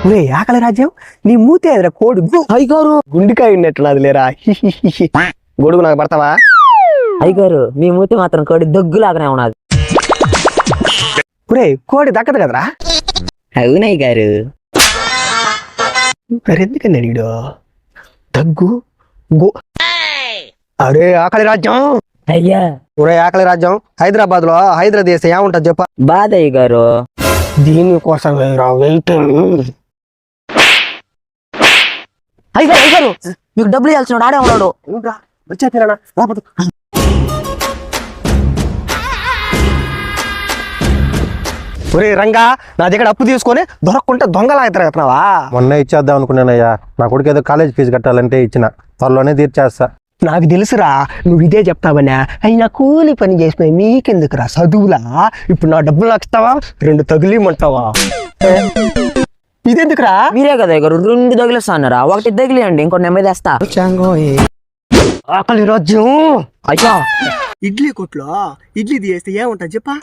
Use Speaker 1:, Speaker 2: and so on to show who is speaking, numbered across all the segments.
Speaker 1: ఒరే ఆకలి రాజ్యం నీ మూతే ఎదురా కోడి
Speaker 2: అయ్యగారు
Speaker 1: గుండెకాయ ఉన్నట్టున్నది లేరా గొడుగు నాకు పడతావా?
Speaker 2: అయ్యగారు మీ మూతి మాత్రం కోడి దగ్గులాగానే ఉన్నది.
Speaker 1: ఒరే కోడి దక్కదు కదరా.
Speaker 2: అవునయ్య గారు.
Speaker 1: మరి ఎందుకన్నా నీడు దగ్గు అరే ఆకలి రాజ్యం.
Speaker 2: అయ్యా
Speaker 1: ఒరే ఆకలి రాజ్యం హైదరాబాద్ లో హైదరాబాద్ ఏముంటది చెప్ప?
Speaker 2: బాధ అయ్యగారు.
Speaker 1: దీనికోసం వెయిట్.
Speaker 2: అయ్యగారు మీకు డబ్బులు ఇవ్వాల్సిన ఆడే ఉన్నాడు.
Speaker 1: ఒరే రంగా నా దగ్గర అప్పు తీసుకొని దొరకకుంటే దొంగలా ఎత్తున్నావా?
Speaker 3: మొన్న ఇచ్చేద్దాం అనుకున్నానయ్యా. నా కొడుకు ఏదో కాలేజ్ ఫీజు కట్టాలంటే ఇచ్చిన, త్వరలోనే తీర్చేస్తా.
Speaker 1: నాకు తెలుసురా నువ్వు ఇదే చెప్తావనే. అయినా కూలి పని చేసిన మీకెందుకురా చదువులా? ఇప్పుడు నా డబ్బులు నాకు ఇస్తావా? 2 తగిలిమంటావా? ఇదెందుకురా?
Speaker 2: మీరే కదా అయ్యగారు 2 తగిలిస్తా అన్నారా? 1 తగిలియండి, ఇంకోటి నెమ్మదిస్తా.
Speaker 1: ఆకలి రాజ్యం.
Speaker 2: అయ్యా
Speaker 1: ఇడ్లీ కొట్లో ఇడ్లీ తీస్తే ఏముంటది చెప్పా?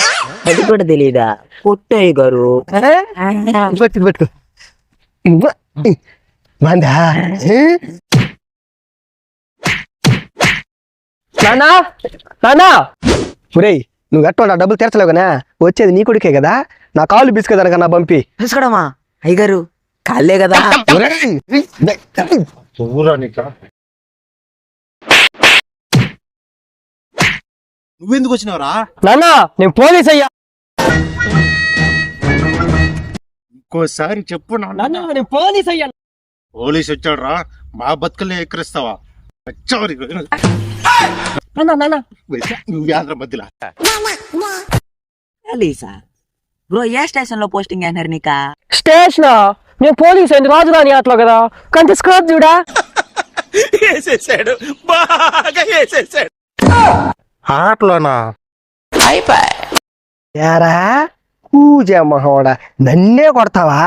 Speaker 2: అది కూడా తెలీదా? కొట్టు అయ్యగారు.
Speaker 1: పట్టుకో మందా. నానా నానా ఒరేయ్ నువ్వు ఎట్టో నా డబ్బులు తీర్చలేవు కదా, వచ్చేది నీ కొడుకే కదా, నా కాళ్ళు బిస్కదనకన్నా పంపి.
Speaker 2: తీసుకోడమా అయ్యగారు కాళ్ళే కదా.
Speaker 3: నువ్వెందుకు వచ్చినావురా?
Speaker 1: నానా నేను పోలీస్ అయ్యా.
Speaker 3: ఇంకోసారి చెప్పు
Speaker 1: నాన్న నేను పోలీస్ అయ్యా.
Speaker 3: పోలీసు వచ్చాడు రా, మా బతుకల్ని ఎక్కరిస్తావా? నువ్వు మధ్యలో
Speaker 2: బ్రో ఏ స్టేషన్ లో పోస్టింగ్ అయినారు నీకా?
Speaker 1: స్టేషన్ నేను పోలీస్ అయింది రాజధాని ఆటలో కదా, కంటి స్క్రాప్ చూడా.
Speaker 3: వేసేసాడు, బాగా వేసేసాడు. ఆటలోనా?
Speaker 1: యారా పూజ మహోడా నన్నే కొడతావా?